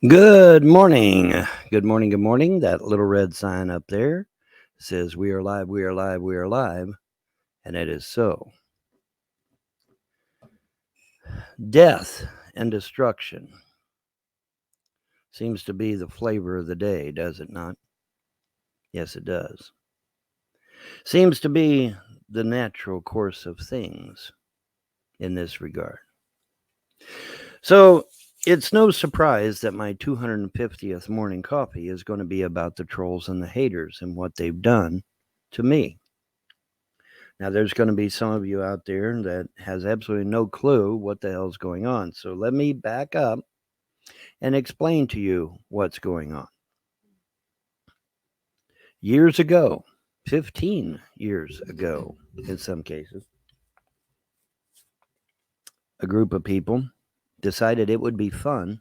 Good morning. Good morning. Good morning. That little red sign up there says, "We are live, we are live, we are live." And it is so. Death and destruction seems to be the flavor of the day, does it not? Yes, it does. Seems to be the natural course of things in this regard. So it's no surprise that my 250th morning coffee is going to be about the trolls and the haters and what they've done to me. Now, there's going to be some of you out there that has absolutely no clue what the hell's going on. So let me back up and explain to you what's going on. Years ago, 15 years ago, in some cases, a group of people decided it would be fun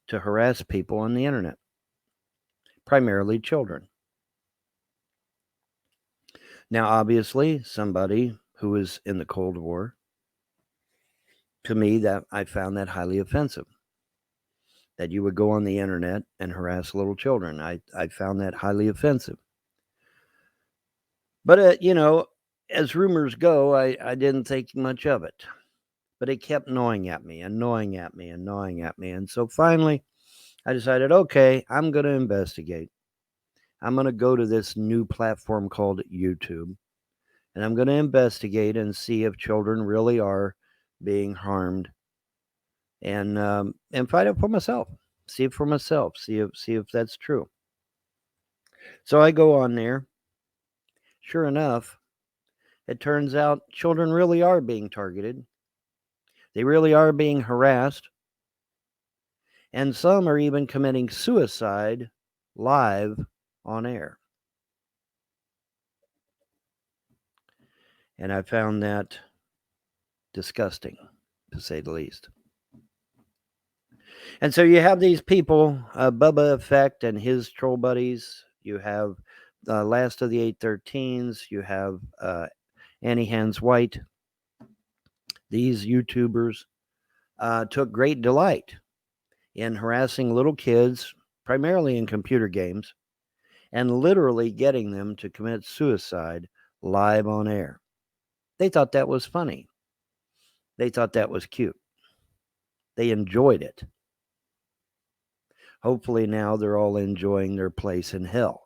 to harass people on the internet, primarily children. Now, obviously, somebody who was in the Cold War, to me, that I found that highly offensive. That you would go on the internet and harass little children. I found that highly offensive. But, as rumors go, I didn't think much of it. But it kept gnawing at me and gnawing at me and gnawing at me. And so finally, I decided, okay, I'm going to investigate. I'm going to go to this new platform called YouTube. And I'm going to investigate and see if children really are being harmed and find out for myself. See it for myself. See if that's true. So I go on there. Sure enough, it turns out children really are being targeted. They really are being harassed. And some are even committing suicide live on air. And I found that disgusting, to say the least. And so you have these people, Bubba Effect and his troll buddies. You have Last of the 813s. You have Annie Hands White. These YouTubers took great delight in harassing little kids, primarily in computer games, and literally getting them to commit suicide live on air. They thought that was funny. They thought that was cute. They enjoyed it. Hopefully now they're all enjoying their place in hell.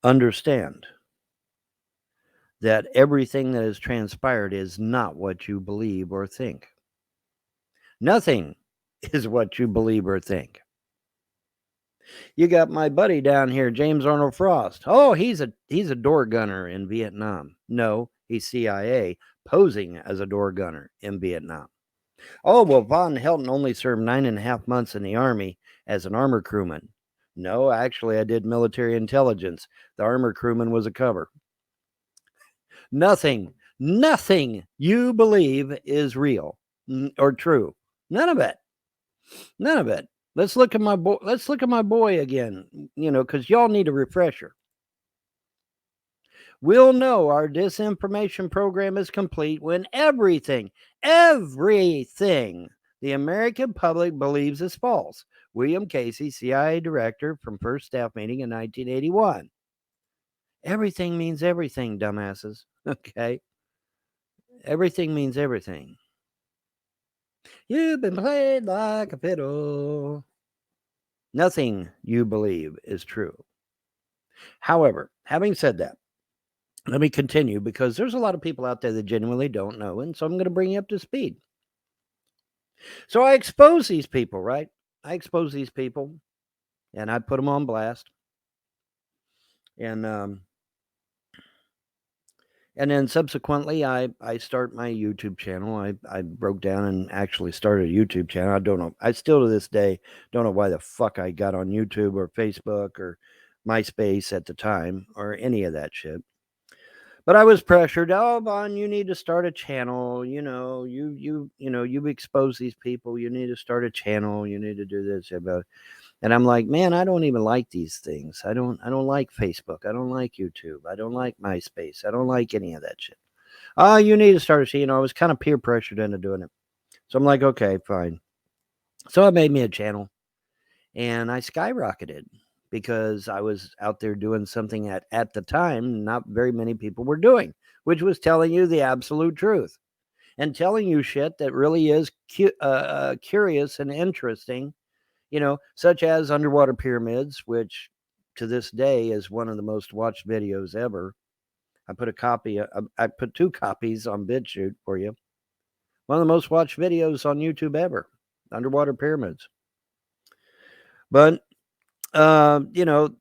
Understand that everything that has transpired is not what you believe or think. Nothing is what you believe or think. You got my buddy down here, James Arnold Frost. Oh, he's a door gunner in Vietnam. No, he's CIA posing as a door gunner in Vietnam. Oh, well, Von Helton only served 9.5 months in the Army as an armor crewman. No, actually, I did military intelligence. The armor crewman was a cover. Nothing you believe is real or true. None of it. None of it. Let's look at my boy. Let's look at my boy again, because y'all need a refresher. We'll know our disinformation program is complete when everything the American public believes is false. William Casey, CIA director from First Staff Meeting in 1981. Everything means everything, dumbasses. Okay? Everything means everything. You've been played like a fiddle. Nothing you believe is true. However, having said that, let me continue because there's a lot of people out there that genuinely don't know, and so I'm going to bring you up to speed. So I expose these people, right? I expose these people, and I put them on blast, and then subsequently, I start my YouTube channel. I broke down and actually started a YouTube channel. I don't know. I still to this day don't know why the fuck I got on YouTube or Facebook or MySpace at the time or any of that shit. But I was pressured. Oh, Vaughn, you need to start a channel. You've exposed these people. You need to start a channel. You need to do this about. And I'm like, man, I don't even like these things. I don't like Facebook. I don't like YouTube. I don't like MySpace. I don't like any of that shit. Oh, you need to start. You know, I was kind of peer pressured into doing it. So I'm like, okay, fine. So I made me a channel and I skyrocketed because I was out there doing something at the time not very many people were doing, which was telling you the absolute truth and telling you shit that really is curious and interesting, you know, such as underwater pyramids, which to this day is one of the most watched videos ever. I put a copy, I put 2 copies on BitChute for you. One of the most watched videos on YouTube ever, underwater pyramids. But, you know,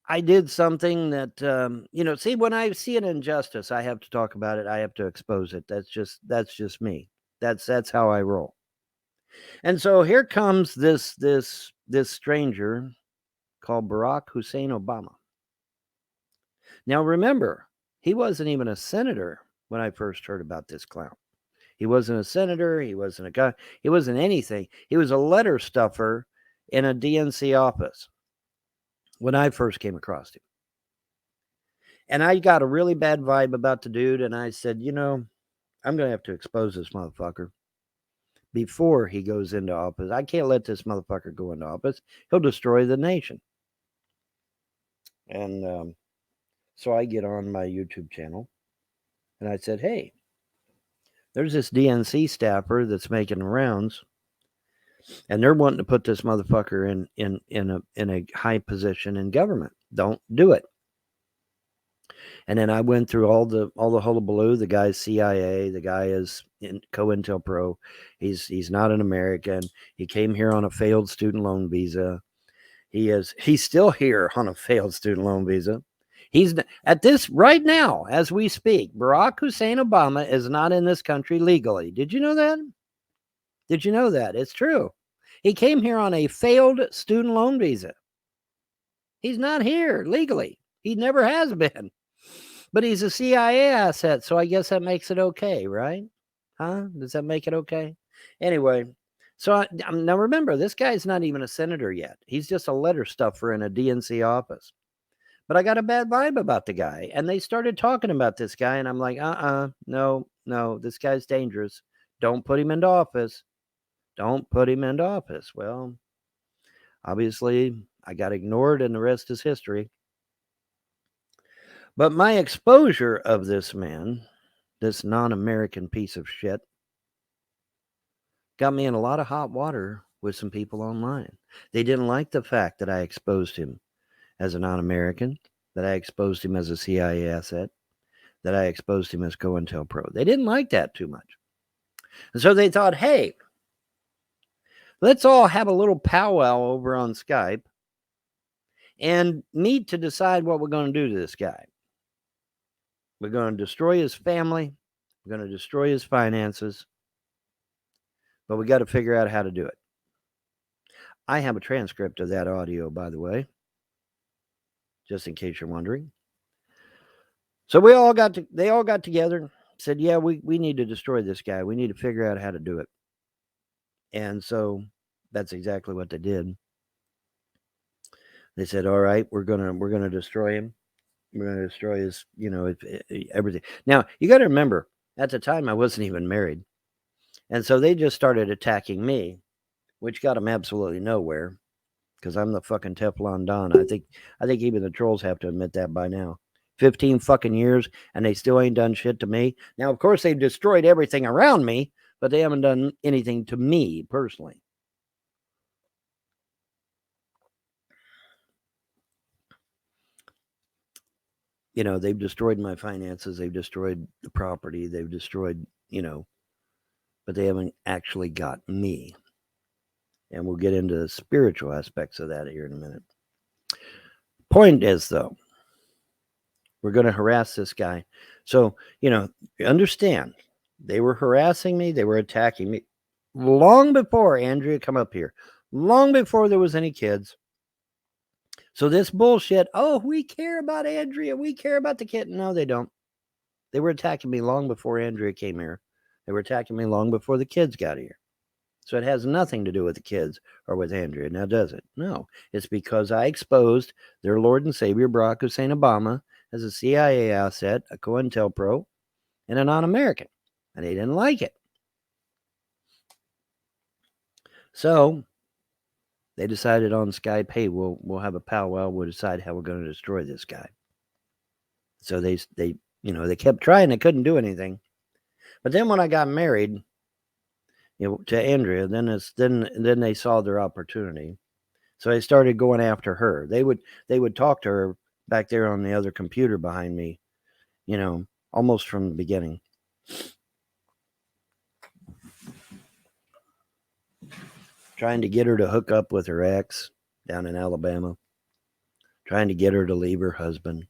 I did something that, you know, see, when I see an injustice, I have to talk about it. I have to expose it. That's just me. That's how I roll. And so here comes this stranger called Barack Hussein Obama. Now remember, he wasn't even a senator when I first heard about this clown. He wasn't a senator. He wasn't a guy. He wasn't anything. He was a letter stuffer in a DNC office when I first came across him. And I got a really bad vibe about the dude. And I said, you know, I'm going to have to expose this motherfucker before he goes into office. I can't let this motherfucker go into office. He'll destroy the nation. And so I get on my YouTube channel and I said, hey, there's this DNC staffer that's making rounds, and they're wanting to put this motherfucker in a high position in government. Don't do it. And then I went through all the hullabaloo. The guy's CIA. The guy is in COINTELPRO. He's not an American. He came here on a failed student loan visa. He's still here on a failed student loan visa. He's at this right now as we speak. Barack Hussein Obama is not in this country legally. Did you know that? Did you know that? It's true. He came here on a failed student loan visa. He's not here legally. He never has been. But he's a CIA asset, so I guess that makes it okay, right? Huh? Does that make it okay? Anyway, so now remember, this guy's not even a senator yet. He's just a letter stuffer in a DNC office. But I got a bad vibe about the guy, and they started talking about this guy, and I'm like, no, this guy's dangerous. Don't put him into office. Don't put him into office. Well, obviously, I got ignored, and the rest is history. But my exposure of this man, this non-American piece of shit, got me in a lot of hot water with some people online. They didn't like the fact that I exposed him as a non-American, that I exposed him as a CIA asset, that I exposed him as COINTELPRO. They didn't like that too much. And so they thought, hey, let's all have a little powwow over on Skype and meet to decide what we're going to do to this guy. We're going to destroy his family. We're going to destroy his finances. But we got to figure out how to do it. I have a transcript of that audio, by the way, just in case you're wondering. So they all got together, said, yeah, we need to destroy this guy. We need to figure out how to do it. And so that's exactly what they did. They said, all right, we're gonna destroy him. We're gonna destroy his, everything. Now you got to remember, at the time I wasn't even married, and so they just started attacking me, which got them absolutely nowhere, because I'm the fucking Teflon Don. I think even the trolls have to admit that by now. 15 fucking years, and they still ain't done shit to me. Now, of course, they've destroyed everything around me, but they haven't done anything to me personally. They've destroyed my finances. They've destroyed the property. They've destroyed, but they haven't actually got me. And we'll get into the spiritual aspects of that here in a minute. Point is, though, we're going to harass this guy. So, understand, they were harassing me. They were attacking me long before Andrea come up here, long before there was any kids. So this bullshit, oh, we care about Andrea. We care about the kid. No, they don't. They were attacking me long before Andrea came here. They were attacking me long before the kids got here. So it has nothing to do with the kids or with Andrea. Now, does it? No. It's because I exposed their Lord and Savior, Barack Hussein Obama, as a CIA asset, a COINTELPRO, and a non-American, and they didn't like it. So they decided on Skype, hey, we'll have a powwow. We'll decide how we're going to destroy this guy. So they they kept trying. They couldn't do anything. But then when I got married, to Andrea, then they saw their opportunity. So they started going after her. They would talk to her back there on the other computer behind me, almost from the beginning. Trying to get her to hook up with her ex down in Alabama. Trying to get her to leave her husband.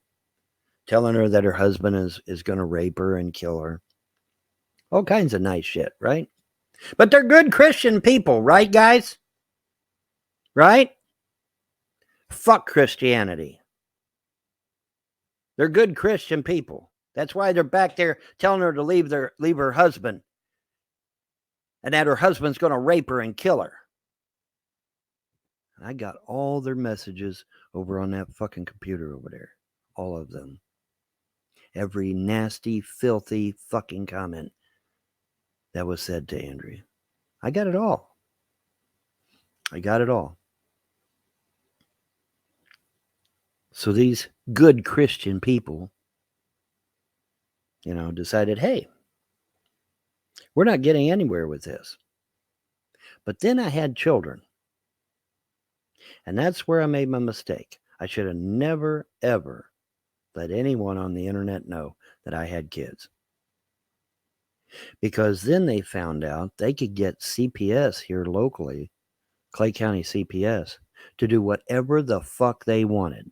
Telling her that her husband is going to rape her and kill her. All kinds of nice shit, right? But they're good Christian people, right, guys? Right? Fuck Christianity. They're good Christian people. That's why they're back there telling her to leave her husband, and that her husband's going to rape her and kill her. I got all their messages over on that fucking computer over there. All of them. Every nasty, filthy fucking comment that was said to Andrea. I got it all. I got it all. So these good Christian people, decided, hey, we're not getting anywhere with this. But then I had children. And that's where I made my mistake. I should have never, ever let anyone on the internet know that I had kids. Because then they found out they could get CPS here locally, Clay County CPS, to do whatever the fuck they wanted.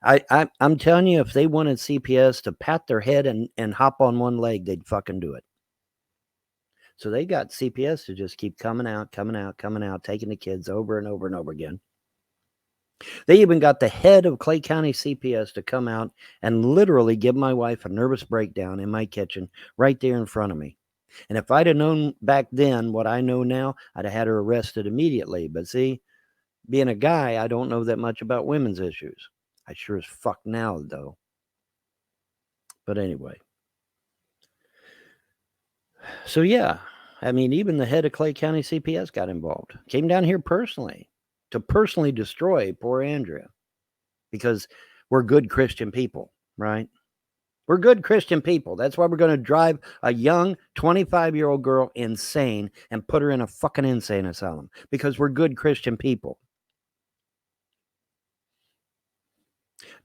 I'm telling you, if they wanted CPS to pat their head and hop on one leg, they'd fucking do it. So they got CPS to just keep coming out, taking the kids over and over and over again. They even got the head of Clay County CPS to come out and literally give my wife a nervous breakdown in my kitchen right there in front of me. And if I'd have known back then what I know now, I'd have had her arrested immediately. But see, being a guy, I don't know that much about women's issues. I sure as fuck now, though. But anyway. So, yeah. I mean, even the head of Clay County CPS got involved. Came down here personally to personally destroy poor Andrea. Because we're good Christian people, right? We're good Christian people. That's why we're going to drive a young 25-year-old girl insane and put her in a fucking insane asylum. Because we're good Christian people.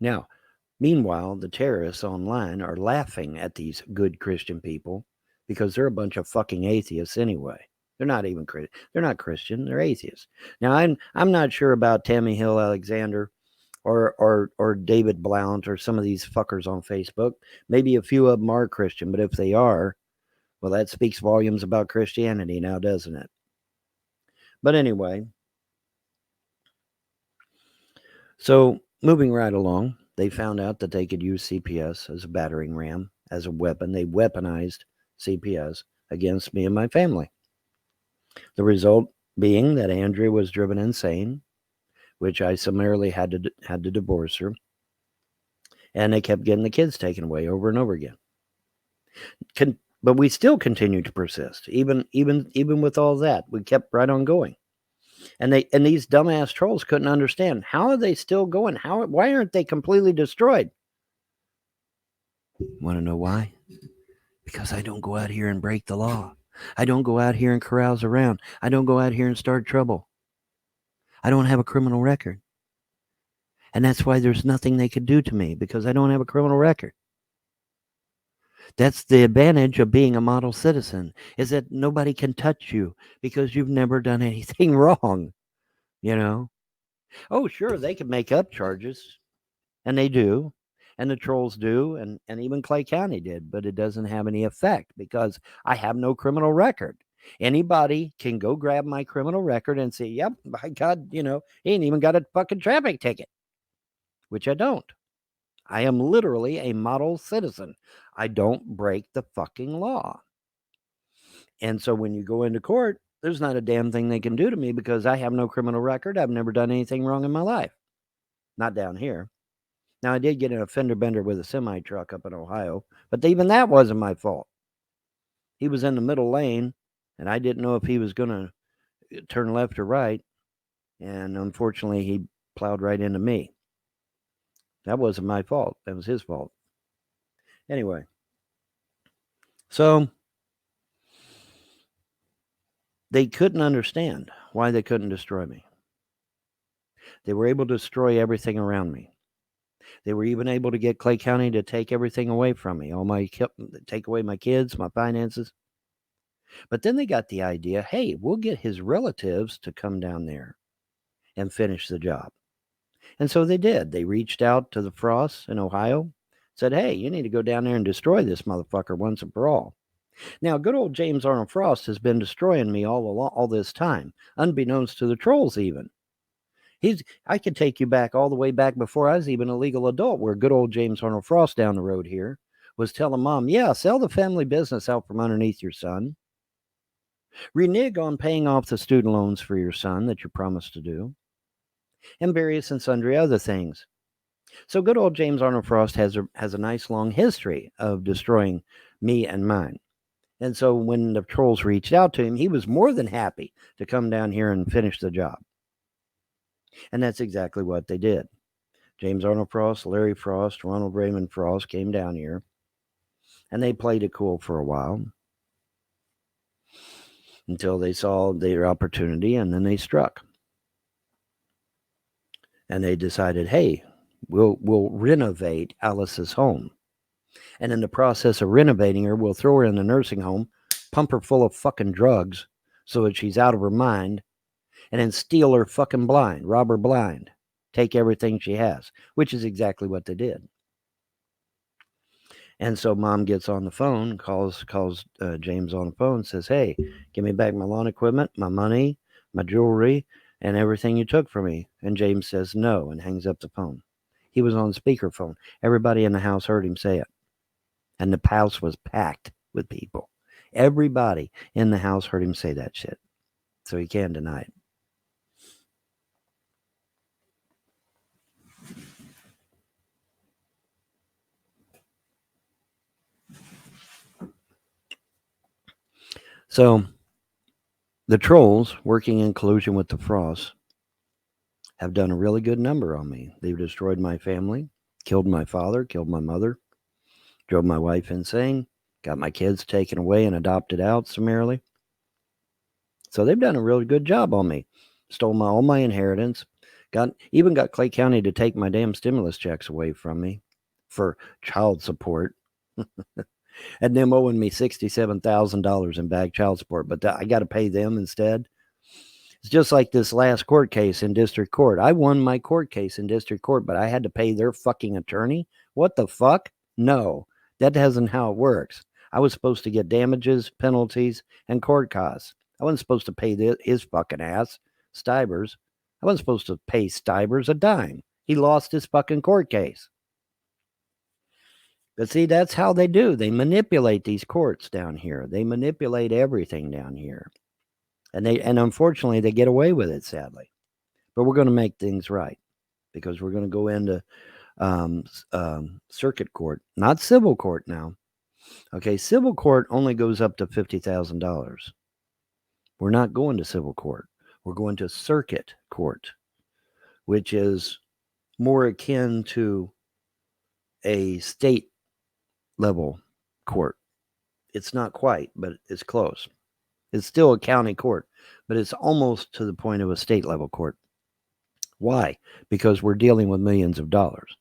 Now, meanwhile, the terrorists online are laughing at these good Christian people because they're a bunch of fucking atheists anyway. They're not even Christian. They're not Christian. They're atheists. Now, I'm not sure about Tammy Hill Alexander or David Blount or some of these fuckers on Facebook. Maybe a few of them are Christian, but if they are, well, that speaks volumes about Christianity now, doesn't it? But anyway, so moving right along, they found out that they could use CPS as a battering ram, as a weapon. They weaponized CPS against me and my family. The result being that Andrea was driven insane, which I summarily had to divorce her. And they kept getting the kids taken away over and over again. But we still continued to persist, even with all that. We kept right on going. And these dumbass trolls couldn't understand, how are they still going? Why aren't they completely destroyed? Want to know why? Because I don't go out here and break the law. I don't go out here and carouse around. I don't go out here and start trouble. I don't have a criminal record. And that's why there's nothing they could do to me, because I don't have a criminal record. That's the advantage of being a model citizen, is that nobody can touch you because you've never done anything wrong, Oh, sure, they can make up charges, and they do, and the trolls do, and even Clay County did, but it doesn't have any effect because I have no criminal record. Anybody can go grab my criminal record and say, yep, by God, he ain't even got a fucking traffic ticket, which I don't. I am literally a model citizen. I don't break the fucking law. And so when you go into court, there's not a damn thing they can do to me because I have no criminal record. I've never done anything wrong in my life. Not down here. Now, I did get in a fender bender with a semi truck up in Ohio, but even that wasn't my fault. He was in the middle lane, and I didn't know if he was going to turn left or right. And unfortunately, he plowed right into me. That wasn't my fault. That was his fault. Anyway, so they couldn't understand why they couldn't destroy me. They were able to destroy everything around me. They were even able to get Clay County to take everything away from me, take away my kids, my finances. But then they got the idea, hey, we'll get his relatives to come down there and finish the job. And so they did. They reached out to the Frosts in Ohio, said, hey, you need to go down there and destroy this motherfucker once and for all. Now, good old James Arnold Frost has been destroying me all this time, unbeknownst to the trolls even. I could take you back all the way back before I was even a legal adult, where good old James Arnold Frost down the road here was telling mom, yeah, sell the family business out from underneath your son. Renege on paying off the student loans for your son that you promised to do. And various and sundry other things. So good old James Arnold Frost has a nice long history of destroying me and mine. And so when the trolls reached out to him, he was more than happy to come down here and finish the job. And that's exactly what they did. James Arnold Frost, Larry Frost, Ronald Raymond Frost came down here, and they played it cool for a while until they saw their opportunity, and then they struck. And they decided, hey, we'll renovate Alice's home. And in the process of renovating her, we'll throw her in the nursing home, pump her full of fucking drugs so that she's out of her mind, and then steal her fucking blind, rob her blind, take everything she has, which is exactly what they did. And so mom gets on the phone, calls James on the phone, and says, hey, give me back my lawn equipment, my money, my jewelry, and everything you took from me. And James says no and hangs up the phone. He was on speakerphone. Everybody in the house heard him say it. And the house was packed with people. Everybody in the house heard him say that shit. So he can't deny it. So the trolls, working in collusion with the Frosts, have done a really good number on me. They've destroyed my family, killed my father, killed my mother, drove my wife insane, got my kids taken away and adopted out summarily. So they've done a really good job on me. Stole all my inheritance, got Clay County to take my damn stimulus checks away from me for child support. And them owing me $67,000 in back child support, but I got to pay them instead. It's just like this last court case in district court. I won my court case in district court, but I had to pay their fucking attorney. What the fuck? No, that isn't how it works. I was supposed to get damages, penalties, and court costs. I wasn't supposed to pay his fucking ass, Stivers. I wasn't supposed to pay Stivers a dime. He lost his fucking court case. But see, that's how they do. They manipulate these courts down here. They manipulate everything down here. And unfortunately, they get away with it, sadly. But we're going to make things right because we're going to go into circuit court, not civil court now. Okay, civil court only goes up to $50,000. We're not going to civil court. We're going to circuit court, which is more akin to a state level court. It's not quite, but it's close. It's still a county court, but it's almost to the point of a state level court. Why? Because we're dealing with millions of dollars.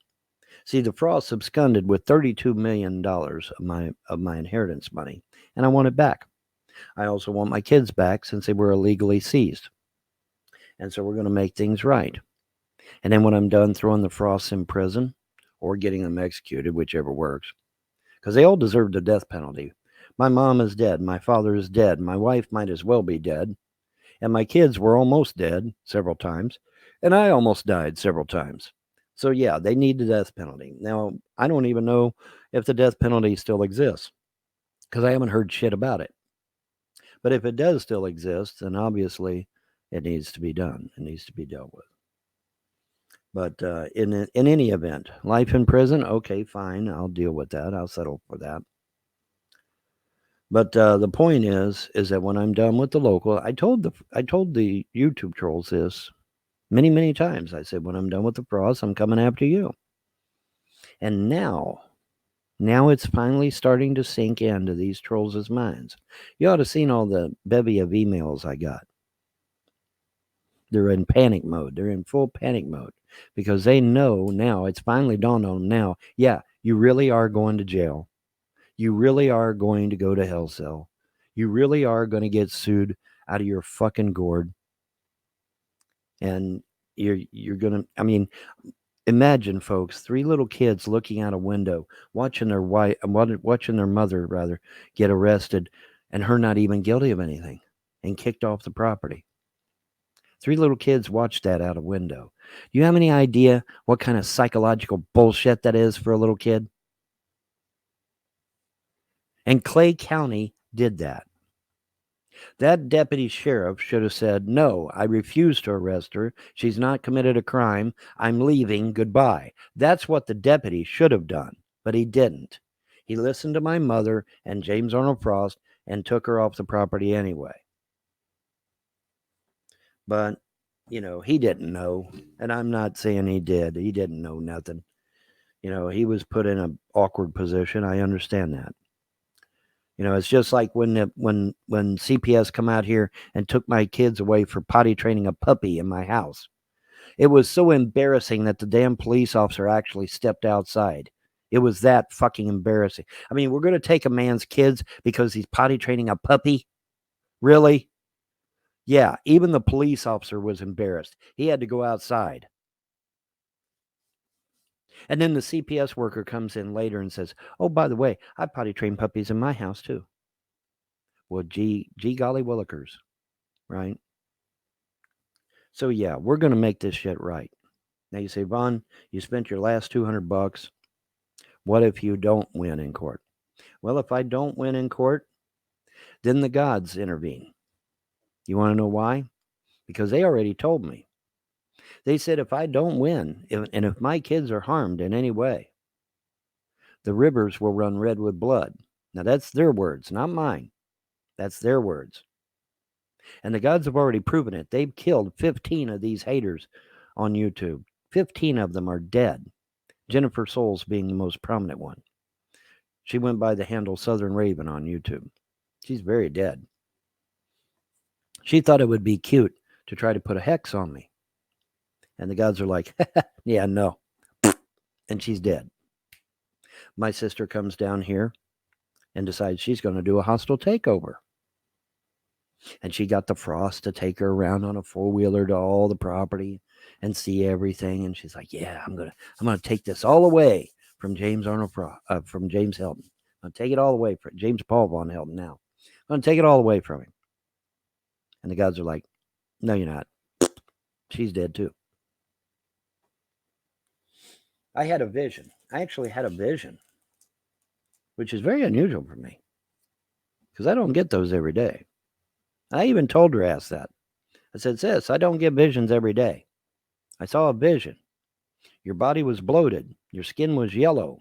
See, the Frost absconded with $32 million of my inheritance money, and I want it back. I also want my kids back since they were illegally seized. And so we're going to make things right. And then when I'm done throwing the Frosts in prison or getting them executed, whichever works, because they all deserve the death penalty. My mom is dead. My father is dead. My wife might as well be dead. And my kids were almost dead several times. And I almost died several times. So, yeah, they need the death penalty. Now, I don't even know if the death penalty still exists because I haven't heard shit about it. But if it does still exist, then obviously it needs to be done. It needs to be dealt with. But in any event, life in prison, okay, fine, I'll deal with that. I'll settle for that. But the point is that when I'm done with the local, I told the YouTube trolls this many times. I said, when I'm done with the frost, I'm coming after you. And now it's finally starting to sink into these trolls' minds. You ought to seen all the bevy of emails I got. They're in panic mode. They're in full panic mode because they know now, it's finally dawned on them now, yeah, you really are going to jail. You really are going to go to hell cell. You really are going to get sued out of your fucking gourd. And you're going to, I mean, imagine, folks, 3 little kids looking out a window, watching watching their mother rather get arrested, and her not even guilty of anything, and kicked off the property. 3 little kids watched that out a window. Do you have any idea what kind of psychological bullshit that is for a little kid? And Clay County did that. That deputy sheriff should have said, no, I refuse to arrest her. She's not committed a crime. I'm leaving. Goodbye. That's what the deputy should have done, but he didn't. He listened to my mother and James Arnold Frost and took her off the property anyway. But, he didn't know. And I'm not saying he did. He didn't know nothing. He was put in an awkward position. I understand that. It's just like when CPS come out here and took my kids away for potty training a puppy in my house. It was so embarrassing that the damn police officer actually stepped outside. It was that fucking embarrassing. I mean, we're going to take a man's kids because he's potty training a puppy? Really? Yeah, even the police officer was embarrassed. He had to go outside. And then the CPS worker comes in later and says, oh, by the way, I potty train puppies in my house too. Well, gee golly willikers, right? So yeah, we're going to make this shit right. Now you say, Vaughn, you spent your last $200. What if you don't win in court? Well, if I don't win in court, then the gods intervene. You want to know why? Because they already told me. They said if I don't win, and if my kids are harmed in any way, the rivers will run red with blood. Now that's their words, not mine. That's their words. And the gods have already proven it. They've killed 15 of these haters on YouTube. 15 of them are dead. Jennifer Souls being the most prominent one. She went by the handle Southern Raven on YouTube. She's very dead. She thought it would be cute to try to put a hex on me. And the gods are like, yeah, no. And she's dead. My sister comes down here and decides she's going to do a hostile takeover. And she got the Frost to take her around on a 4-wheeler to all the property and see everything. And she's like, yeah, I'm gonna take this all away from James Arnold from James Hilton. I'm gonna take it all away from James Paul Von Hilton now. I'm gonna take it all away from him. And the gods are like, no, you're not. She's dead too. I had a vision. I actually had a vision, which is very unusual for me because I don't get those every day. I even told her ass that. I said, sis, I don't get visions every day. I saw a vision. Your body was bloated. Your skin was yellow.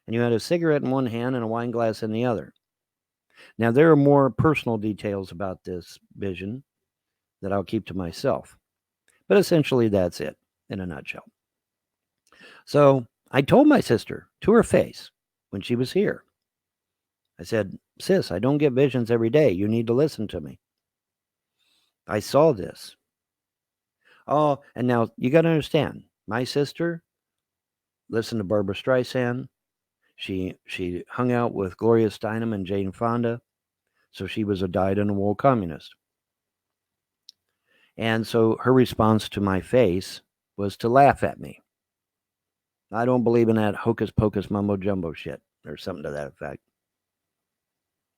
And you had a cigarette in one hand and a wine glass in the other. Now, there are more personal details about this vision that I'll keep to myself. But essentially, that's it in a nutshell. So I told my sister to her face when she was here. I said, sis, I don't get visions every day. You need to listen to me. I saw this. Oh, and now you got to understand, my sister listened to Barbara Streisand. She hung out with Gloria Steinem and Jane Fonda. So she was a dyed-in-the-wool communist. And so her response to my face was to laugh at me. I don't believe in that hocus pocus mumbo jumbo shit or something to that effect.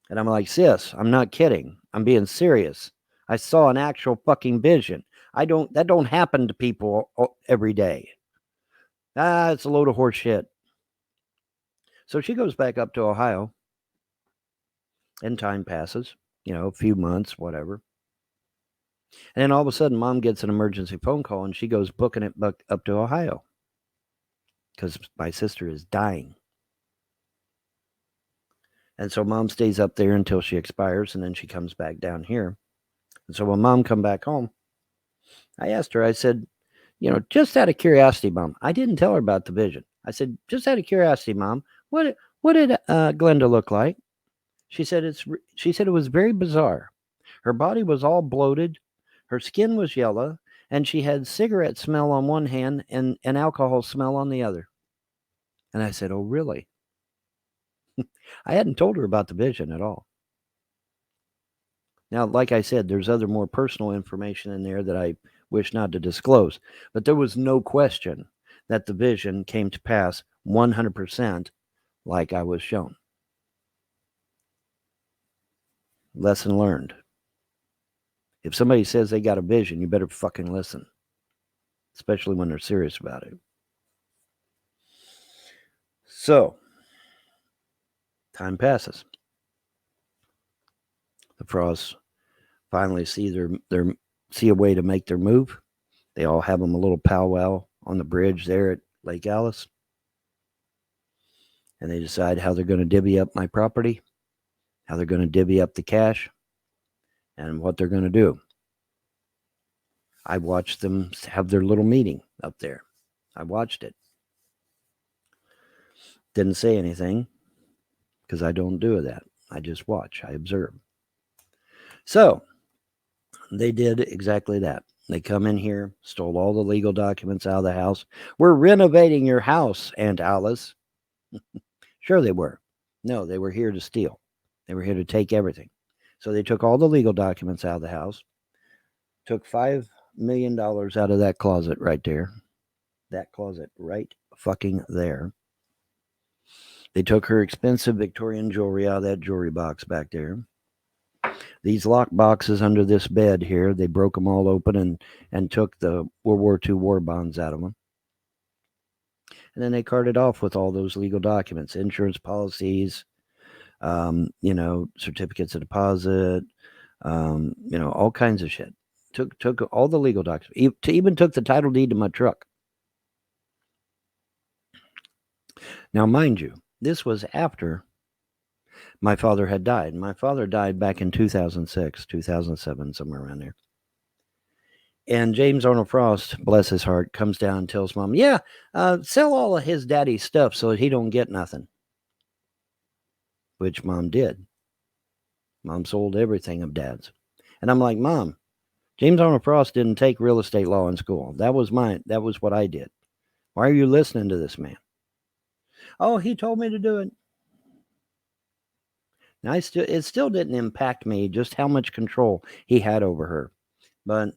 And I'm like, sis, I'm not kidding. I'm being serious. I saw an actual fucking vision. That don't happen to people every day. It's a load of horse shit. So she goes back up to Ohio and time passes, a few months, whatever. And then all of a sudden, Mom gets an emergency phone call, and she goes booking it up to Ohio because my sister is dying. And so Mom stays up there until she expires, and then she comes back down here. And so when Mom come back home, I asked her, I said, just out of curiosity, Mom, I didn't tell her about the vision. I said, just out of curiosity, Mom, what did Glenda look like? She said it was very bizarre. Her body was all bloated, her skin was yellow, and she had cigarette smell on one hand and alcohol smell on the other. And I said, oh, really? I hadn't told her about the vision at all. Now, like I said, there's other more personal information in there that I wish not to disclose, but there was no question that the vision came to pass 100% like I was shown. Lesson learned. If somebody says they got a vision, you better fucking listen, especially when they're serious about it. So, time passes. The Frosts finally see see a way to make their move. They all have them a little powwow on the bridge there at Lake Alice. And they decide how they're going to divvy up my property, how they're going to divvy up the cash, and what they're going to do. I watched them have their little meeting up there. I watched it. Didn't say anything because I don't do that. I just watch. I observe. So they did exactly that. They come in here, stole all the legal documents out of the house. We're renovating your house, Aunt Alice. Sure they were. No, they were here to steal. They were here to take everything. So they took all the legal documents out of the house, took $5 million out of that closet right there. That closet right fucking there. They took her expensive Victorian jewelry out of that jewelry box back there. These lock boxes under this bed here, they broke them all open and took the World War II war bonds out of them. And then they carted off with all those legal documents, insurance policies, certificates of deposit, all kinds of shit. Took all the legal documents. Even took the title deed to my truck. Now, mind you, this was after my father had died. My father died back in 2006, 2007, somewhere around there. And James Arnold Frost, bless his heart, comes down and tells Mom, sell all of his daddy's stuff so he don't get nothing. Which Mom did. Mom sold everything of Dad's. And I'm like, Mom, James Arnold Frost didn't take real estate law in school. That was what I did. Why are you listening to this man? Oh, he told me to do it. Now, it still didn't impact me just how much control he had over her. But,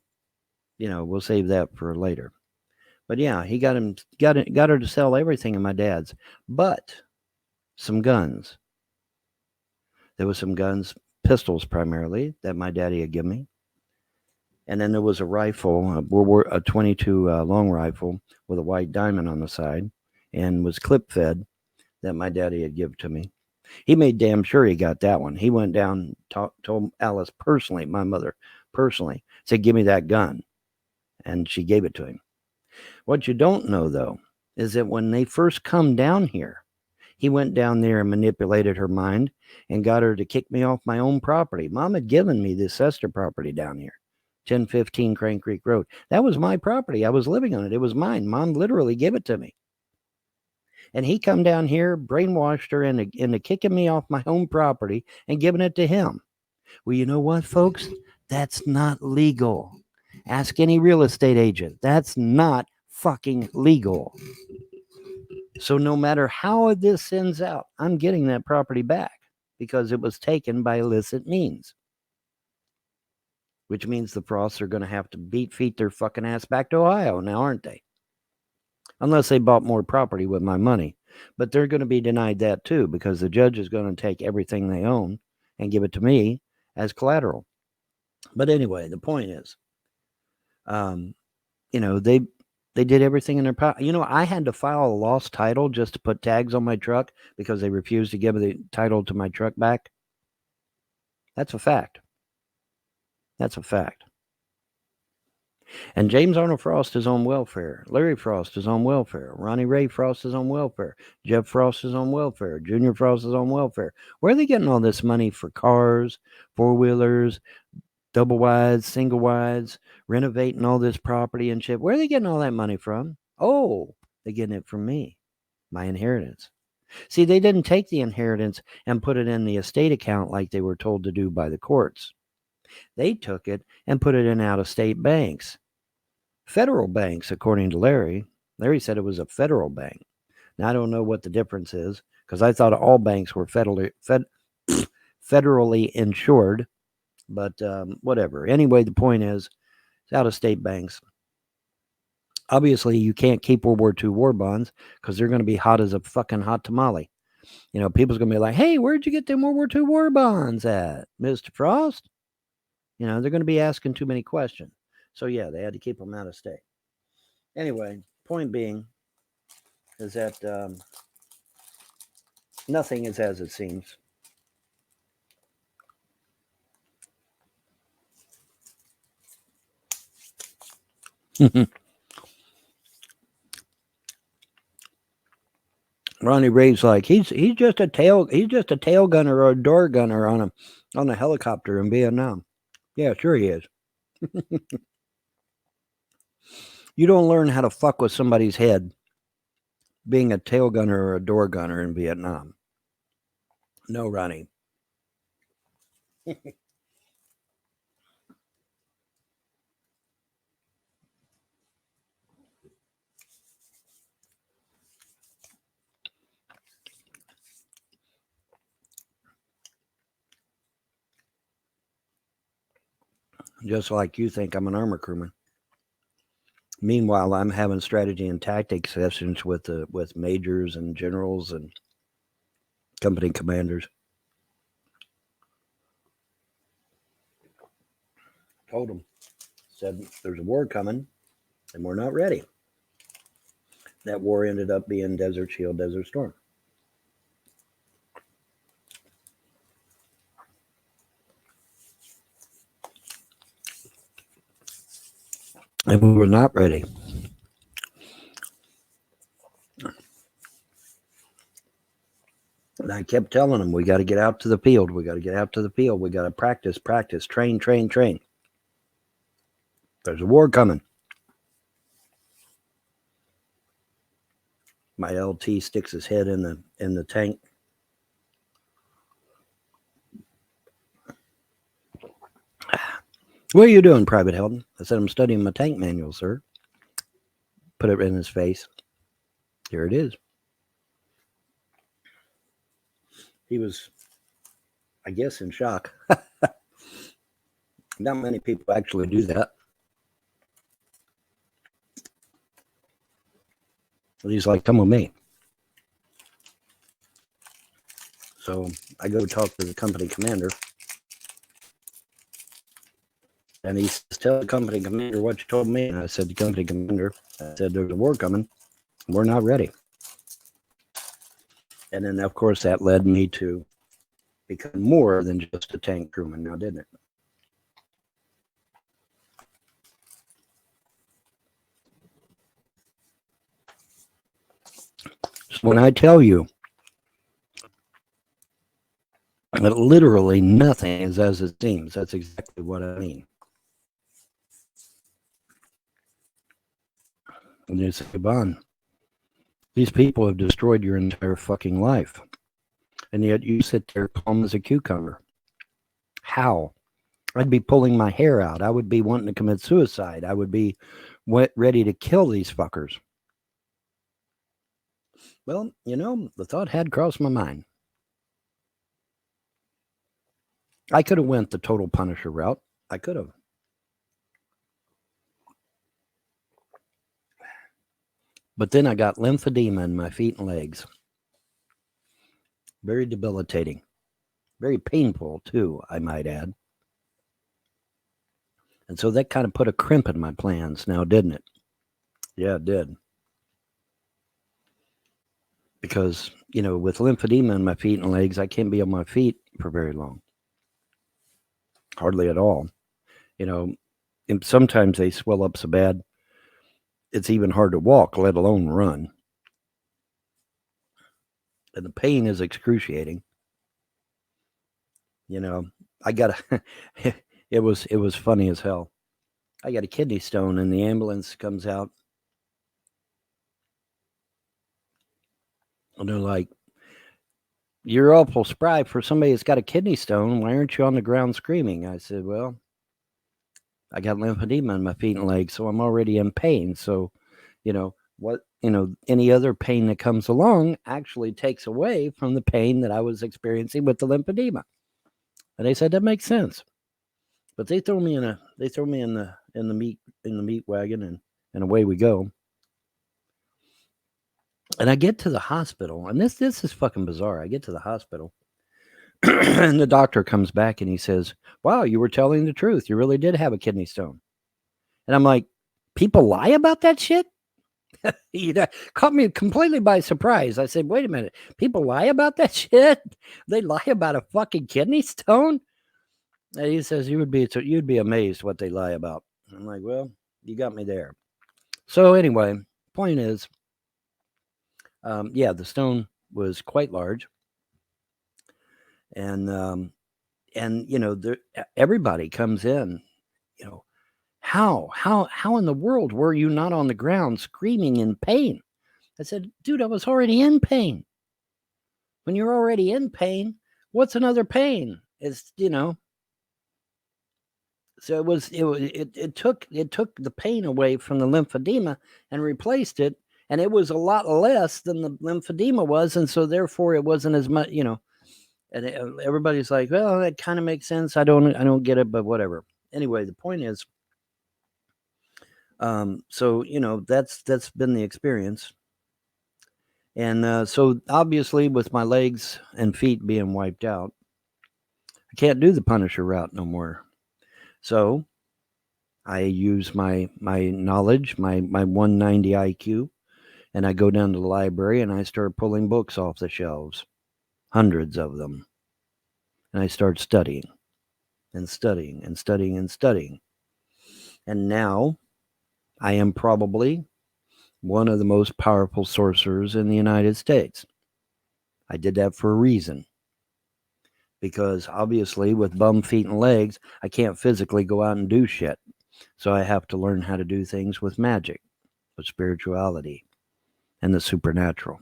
we'll save that for later. But yeah, he got her to sell everything in my dad's, but some guns. There was some guns, pistols primarily, that my daddy had given me. And then there was a rifle, a 22 long rifle with a white diamond on the side, and was clip fed that my daddy had given to me. He made damn sure he got that one. He went down, told Alice personally, my mother personally, said, give me that gun. And she gave it to him. What you don't know, though, is that when they first come down here, he went down there and manipulated her mind and got her to kick me off my own property. Mom had given me this sister property down here, 1015 Crane Creek Road. That was my property. I was living on it. It was mine. Mom literally gave it to me. And he come down here, brainwashed her into kicking me off my own property and giving it to him. Well, you know what, folks? That's not legal. Ask any real estate agent. That's not fucking legal. So no matter how this ends out, I'm getting that property back because it was taken by illicit means. Which means the Frosts are going to have to feet their fucking ass back to Ohio now, aren't they? Unless they bought more property with my money. But they're going to be denied that too because the judge is going to take everything they own and give it to me as collateral. But anyway, the point is, they did everything in their power. I had to file a lost title just to put tags on my truck because they refused to give me the title to my truck back. That's a fact. That's a fact. And James Arnold Frost is on welfare. Larry Frost is on welfare. Ronnie Ray Frost is on welfare. Jeff Frost is on welfare. Junior Frost is on welfare. Where are they getting all this money for cars, four-wheelers, double wides, single wides, renovating all this property and shit? Where are they getting all that money from? Oh, they're getting it from me, my inheritance. See, they didn't take the inheritance and put it in the estate account like they were told to do by the courts. They took it and put it in out-of-state banks. Federal banks, according to Larry. Larry said it was a federal bank. Now, I don't know what the difference is because I thought all banks were federally insured, but whatever. Anyway, the point is, it's out-of-state banks. Obviously, you can't keep World War II war bonds because they're going to be hot as a fucking hot tamale. You know, people's going to be like, hey, where'd you get them World War II war bonds at, Mr. Frost? You know, they're going to be asking too many questions. So, yeah, they had to keep them out of state. Anyway, point being is that nothing is as it seems. Ronnie Ray's like he's just a tail gunner or a door gunner on a helicopter in Vietnam. Yeah, sure he is. You don't learn how to fuck with somebody's head being a tail gunner or a door gunner in Vietnam. No, Ronnie. Just like you think I'm an armor crewman. Meanwhile, I'm having strategy and tactics sessions with majors and generals and company commanders. Told them, said there's a war coming, and we're not ready. That war ended up being Desert Shield, Desert Storm. And we were not ready. And I kept telling them, we got to get out to the field. We got to get out to the field. We got to practice, train. There's a war coming. My LT sticks his head in the tank. What are you doing, Private Helton? I said, I'm studying my tank manual, sir. Put it in his face. Here it is. He was, I guess, in shock. Not many people actually do that. But he's like, come with me. So I go talk to the company commander. And he says, tell the company commander what you told me. And I said, the company commander, I said, there's a war coming. We're not ready. And then, of course, that led me to become more than just a tank crewman now, didn't it? So when I tell you that literally nothing is as it seems, that's exactly what I mean. And you say, Bon, these people have destroyed your entire fucking life. And yet you sit there calm as a cucumber. How? I'd be pulling my hair out. I would be wanting to commit suicide. I would be ready to kill these fuckers. Well, you know, the thought had crossed my mind. I could have went the total Punisher route. I could have. But then I got lymphedema in my feet and legs. Very debilitating. Very painful, too, I might add. And so that kind of put a crimp in my plans now, didn't it? Yeah, it did. Because, you know, with lymphedema in my feet and legs, I can't be on my feet for very long. Hardly at all. You know, And sometimes they swell up so bad, it's even hard to walk, let alone run. And the pain is excruciating. You know, I got a, it was funny as hell. I got a kidney stone and the ambulance comes out. And they're like, "You're awful spry for somebody that's got a kidney stone. Why aren't you on the ground screaming?" I said, "Well, I got lymphedema in my feet and legs, so I'm already in pain. So, any other pain that comes along actually takes away from the pain that I was experiencing with the lymphedema." And they said that makes sense. But they throw me in the meat wagon and away we go. And I get to the hospital, and this is fucking bizarre. I get to the hospital, and the doctor comes back and he says, "Wow, you were telling the truth. You really did have a kidney stone." And I'm like, "People lie about that shit?" Caught me completely by surprise. I said, "Wait a minute. People lie about that shit? They lie about a fucking kidney stone?" And he says, you'd be amazed what they lie about." I'm like, "Well, you got me there." So anyway, point is, the stone was quite large, and everybody comes in. How in the world were you not on the ground screaming in pain? I said, "Dude, I was already in pain. When you're already in pain, what's another pain?" So it took the pain away from the lymphedema and replaced it, and it was a lot less than the lymphedema was, and so therefore it wasn't as much, And everybody's like, "Well, that kind of makes sense. I don't get it, but whatever." Anyway, the point is, so that's been the experience, and so obviously with my legs and feet being wiped out, I can't do the Punisher route no more. So I use my knowledge, my 190 IQ, and I go down to the library and I start pulling books off the shelves, hundreds of them, and I start studying and studying and studying and studying. And now I am probably one of the most powerful sorcerers in the United States. I did that for a reason. Because obviously with bum feet and legs, I can't physically go out and do shit. So I have to learn how to do things with magic, with spirituality, and the supernatural.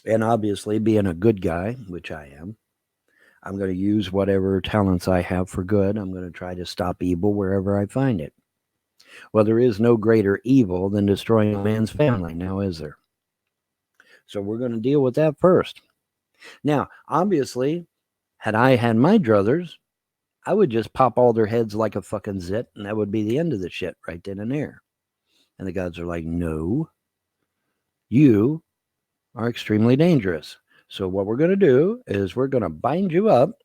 And obviously, being a good guy, which I am, I'm going to use whatever talents I have for good. I'm going to try to stop evil wherever I find it. Well, there is no greater evil than destroying a man's family, now is there? So we're going to deal with that first. Now, obviously, had I had my druthers, I would just pop all their heads like a fucking zit, and that would be the end of the shit right then and there. And the gods are like, "No, you are extremely dangerous. So what we're going to do is we're going to bind you up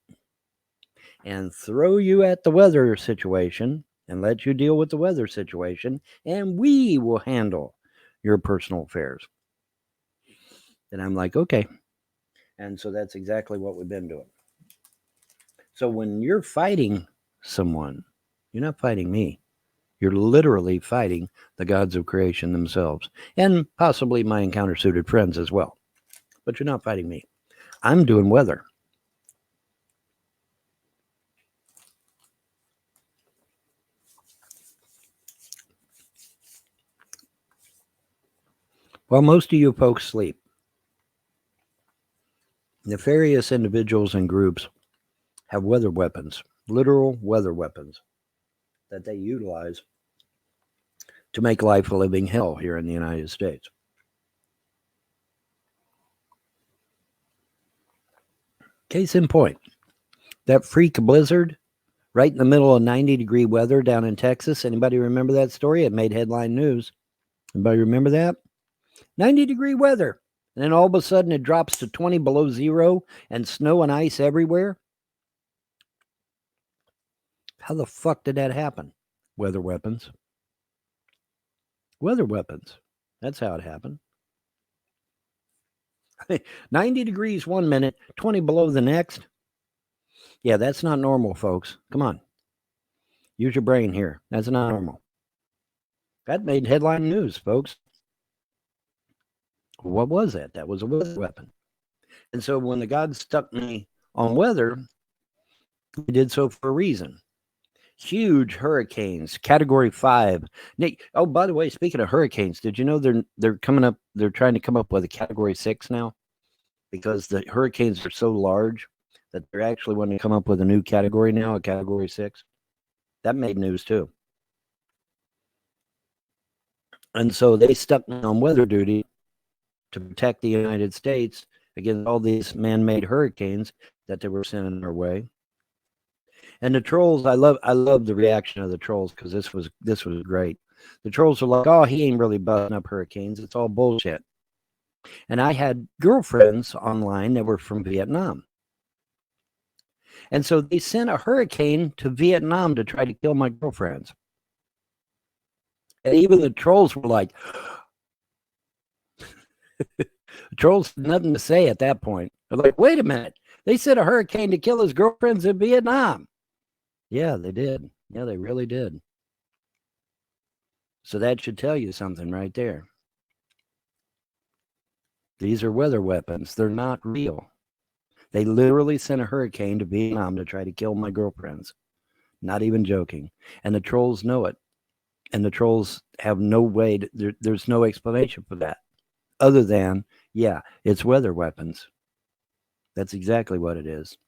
and throw you at the weather situation and let you deal with the weather situation, and we will handle your personal affairs." And I'm like, "Okay." And so that's exactly what we've been doing. So when you're fighting someone, you're not fighting me. You're literally fighting the gods of creation themselves, and possibly my encounter-suited friends as well. But you're not fighting me. I'm doing weather. While most of you folks sleep, nefarious individuals and groups have weather weapons, literal weather weapons, that they utilize to make life a living hell here in the United States. Case in point, that freak blizzard right in the middle of 90-degree weather down in Texas. Anybody remember that story? It made headline news. Anybody remember that? 90-degree weather. And then all of a sudden it drops to 20 below zero and snow and ice everywhere. How the fuck did that happen? Weather weapons. Weather weapons. That's how it happened. 90 degrees one minute, 20 below the next. Yeah, that's not normal, folks. Come on. Use your brain here. That's not normal. That made headline news, folks. What was that? That was a weather weapon. And so when the gods stuck me on weather, they did so for a reason. Huge hurricanes, Category 5. Nick, oh, by the way, speaking of hurricanes, did you know they're coming up? They're trying to come up with a Category 6 now because the hurricanes are so large that they're actually wanting to come up with a new category now, a Category 6. That made news too. And so they stuck me on weather duty to protect the United States against all these man-made hurricanes that they were sending our way. And the trolls, I love the reaction of the trolls because this was great. The trolls are like, "Oh, he ain't really busting up hurricanes. It's all bullshit." And I had girlfriends online that were from Vietnam. And so they sent a hurricane to Vietnam to try to kill my girlfriends. And even the trolls were like, the trolls had nothing to say at that point. They're like, "Wait a minute. They sent a hurricane to kill his girlfriends in Vietnam." Yeah, they did. Yeah, they really did. So that should tell you something right there. These are weather weapons. They're not real. They literally sent a hurricane to Vietnam to try to kill my girlfriends. Not even joking. And the trolls know it. And the trolls have no way there's no explanation for that other than, yeah, it's weather weapons. That's exactly what it is.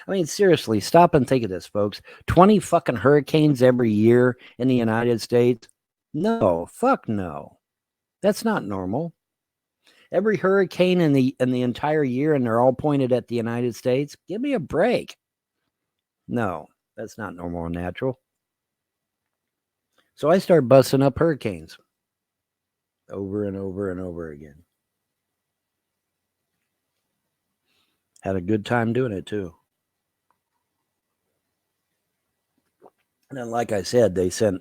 I mean, seriously, stop and think of this, folks. 20 fucking hurricanes every year in the United States? No, fuck no. That's not normal. Every hurricane in the entire year, and they're all pointed at the United States? Give me a break. No, that's not normal or natural. So I start busting up hurricanes over and over and over again. Had a good time doing it too. And then, like I said, they sent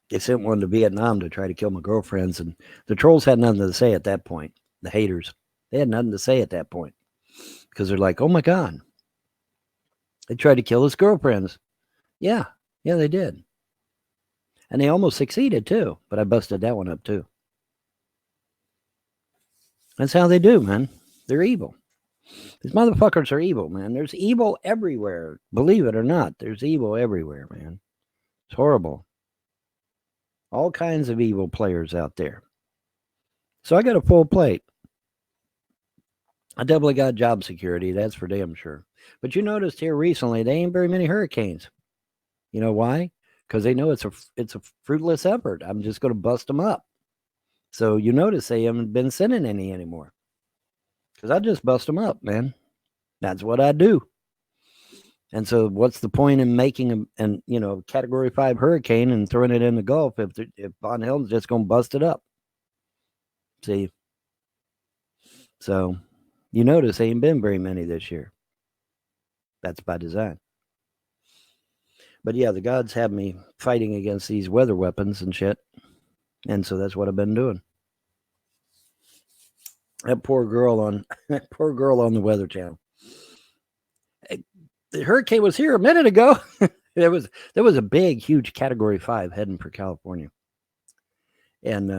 one to Vietnam to try to kill my girlfriends, and the trolls had nothing to say at that point. The haters, they had nothing to say at that point because they're like, "Oh my God, they tried to kill his girlfriends." Yeah, they did, and they almost succeeded too. But I busted that one up too. That's how they do, man. They're evil. These motherfuckers are evil, man. There's evil everywhere. Believe it or not, there's evil everywhere, man. It's horrible. All kinds of evil players out there. So I got a full plate. I definitely got job security. That's for damn sure. But you noticed here recently, they ain't very many hurricanes. You know why? Because they know it's a fruitless effort. I'm just going to bust them up. So you notice they haven't been sending any anymore. Because I just bust them up, man. That's what I do. And so what's the point in making a Category 5 hurricane and throwing it in the Gulf if Von Helden's just going to bust it up? See? So you notice there ain't been very many this year. That's by design. But yeah, the gods have me fighting against these weather weapons and shit. And so that's what I've been doing. That poor girl on the Weather Channel. The hurricane was here a minute ago. there was a big, huge Category 5 heading for California, and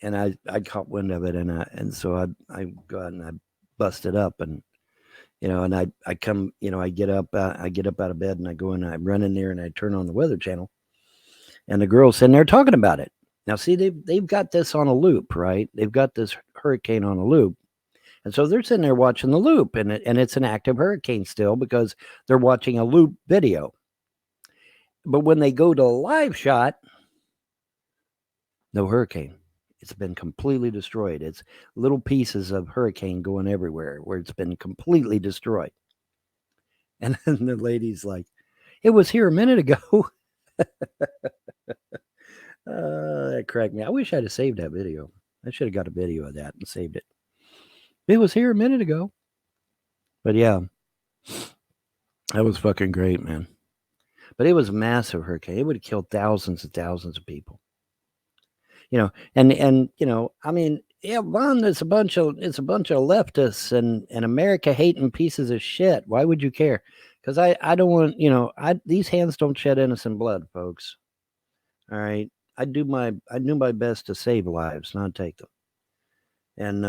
I caught wind of it, and so I go out and I bust it up, and and I come, I get up out of bed and I go and I run in there and I turn on the Weather Channel, and the girl's sitting there talking about it. Now, see, they've got this on a loop, right? They've got this hurricane on a loop. And so they're sitting there watching the loop, and it's an active hurricane still because they're watching a loop video. But when they go to a live shot, no hurricane. It's been completely destroyed. It's little pieces of hurricane going everywhere where it's been completely destroyed. And then the lady's like, "It was here a minute ago." That cracked me. I wish I'd have saved that video. I should have got a video of that and saved it. It was here a minute ago. But yeah, that was fucking great, man. But it was a massive hurricane. It would have killed thousands and thousands of people. And I mean, yeah, Von, it's a bunch of leftists and America hating pieces of shit. Why would you care? because I don't want, these hands don't shed innocent blood, folks. All right. I do my best to save lives, not take them. And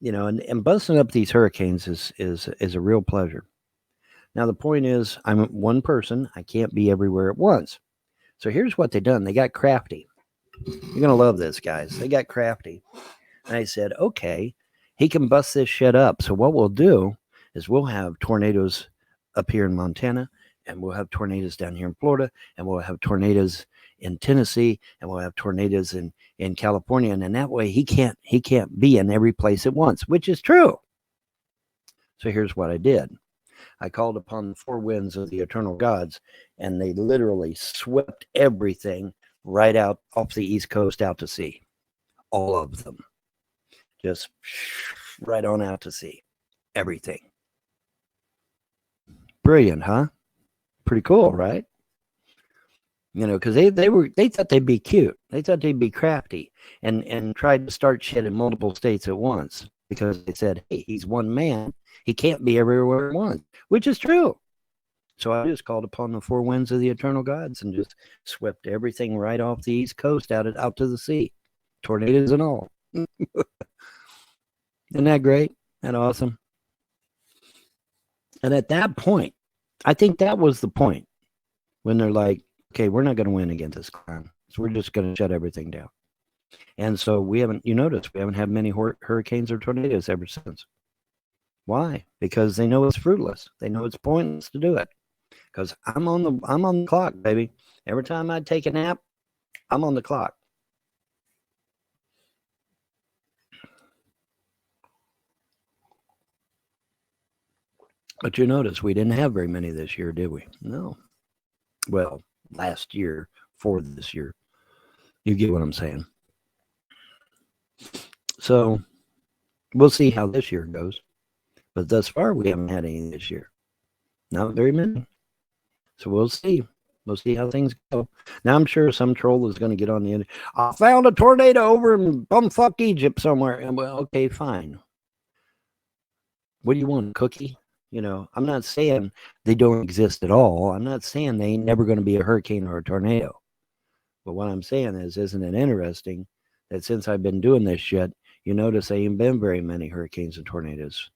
and busting up these hurricanes is a real pleasure. Now the point is, I'm one person. I can't be everywhere at once. So here's what they done. They got crafty. You're gonna love this, guys. They got crafty. And I said, okay, he can bust this shit up. So what we'll do is we'll have tornadoes up here in Montana, and we'll have tornadoes down here in Florida, and we'll have tornadoes in Tennessee, and we'll have tornadoes in California. And in that way, he can't be in every place at once, which is true. So here's what I did. I called upon the four winds of the eternal gods, and they literally swept everything right out off the East Coast out to sea. All of them. Just right on out to sea. Everything. Brilliant, huh? Pretty cool, right? Because they thought they'd be cute. They thought they'd be crafty and tried to start shit in multiple states at once because they said, hey, he's one man. He can't be everywhere at once, which is true. So I just called upon the four winds of the eternal gods and just swept everything right off the East Coast out to the sea. Tornadoes and all. Isn't that great? Isn't that awesome? And at that point, I think that was the point when they're like, okay, we're not going to win against this clown. So we're just going to shut everything down. And so we haven't had many hurricanes or tornadoes ever since. Why? Because they know it's fruitless. They know it's pointless to do it. Because I'm on the clock, baby. Every time I take a nap, I'm on the clock. But you notice we didn't have very many this year, did we? No. Well, last year for this year. You get what I'm saying. So we'll see how this year goes. But thus far, we haven't had any this year. Not very many. So we'll see. We'll see how things go. Now, I'm sure some troll is going to get on the end. I found a tornado over in bumfuck Egypt somewhere. And well, okay, fine. What do you want, a cookie? I'm not saying they don't exist at all. I'm not saying they ain't never going to be a hurricane or a tornado. But what I'm saying is, isn't it interesting that since I've been doing this shit, you notice there ain't been very many hurricanes and tornadoes.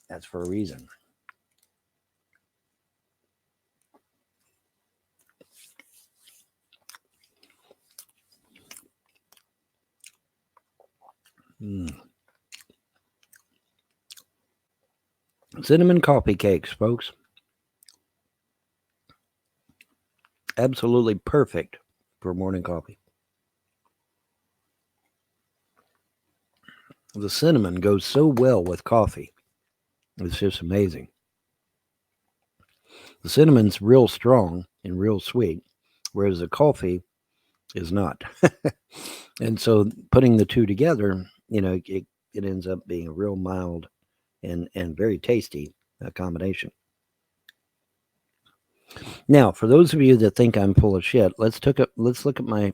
That's for a reason. Cinnamon coffee cakes, folks. Absolutely perfect for morning coffee. The cinnamon goes so well with coffee. It's just amazing. The cinnamon's real strong and real sweet, whereas the coffee is not. And so putting the two together, it ends up being a real mild and very tasty combination. Now, for those of you that think I'm full of shit, let's look at my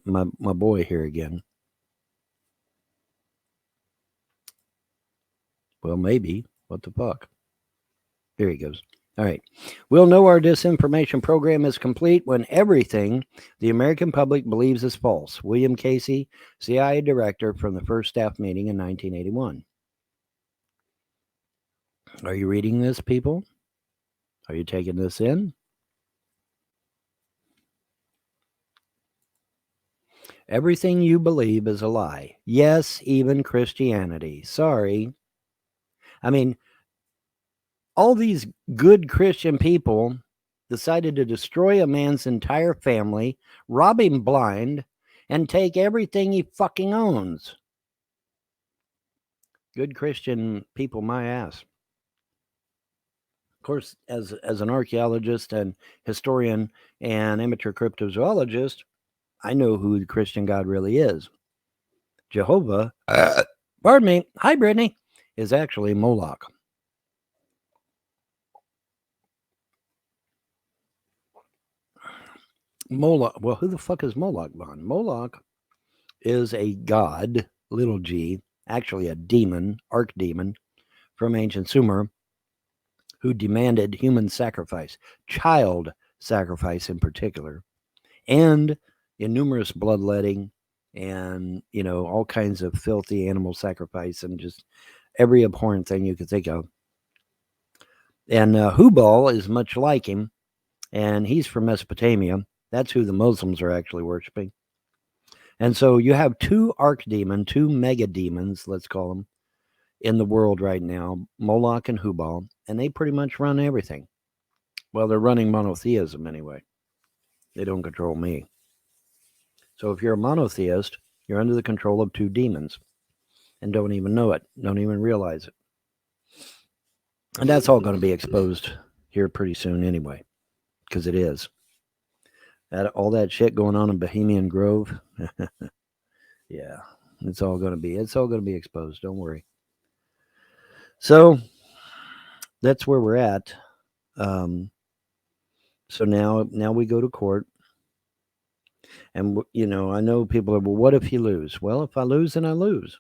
boy here again. Well, maybe. What the fuck? Here he goes. All right. We'll know our disinformation program is complete when everything the American public believes is false. William Casey, CIA director from the first staff meeting in 1981. Are you reading this, people? Are you taking this in? Everything you believe is a lie. Yes, even Christianity. Sorry. I mean, all these good Christian people decided to destroy a man's entire family, rob him blind, and take everything he fucking owns. Good Christian people, my ass. Of course, as an archaeologist and historian and amateur cryptozoologist, I know who the Christian God really is. Jehovah, pardon me, hi Brittany, is actually Moloch. Moloch, well, who the fuck is Moloch, Bon? Moloch is a god, little g, actually a demon, archdemon from ancient Sumer, who demanded human sacrifice, child sacrifice in particular, and in numerous bloodletting and, all kinds of filthy animal sacrifice and just every abhorrent thing you could think of. And Hubal is much like him, and he's from Mesopotamia. That's who the Muslims are actually worshiping. And so you have two archdemon, two mega demons, let's call them, in the world right now, Moloch and Hubal, and they pretty much run everything. Well, they're running monotheism anyway. They don't control me. So if you're a monotheist, you're under the control of two demons and don't even know it, don't even realize it. And that's all going to be exposed here pretty soon anyway, because it is. All that shit going on in Bohemian Grove, yeah, it's all going to be exposed. Don't worry. So that's where we're at. So now we go to court. And, I know people are, well, what if you lose? Well, if I lose, then I lose.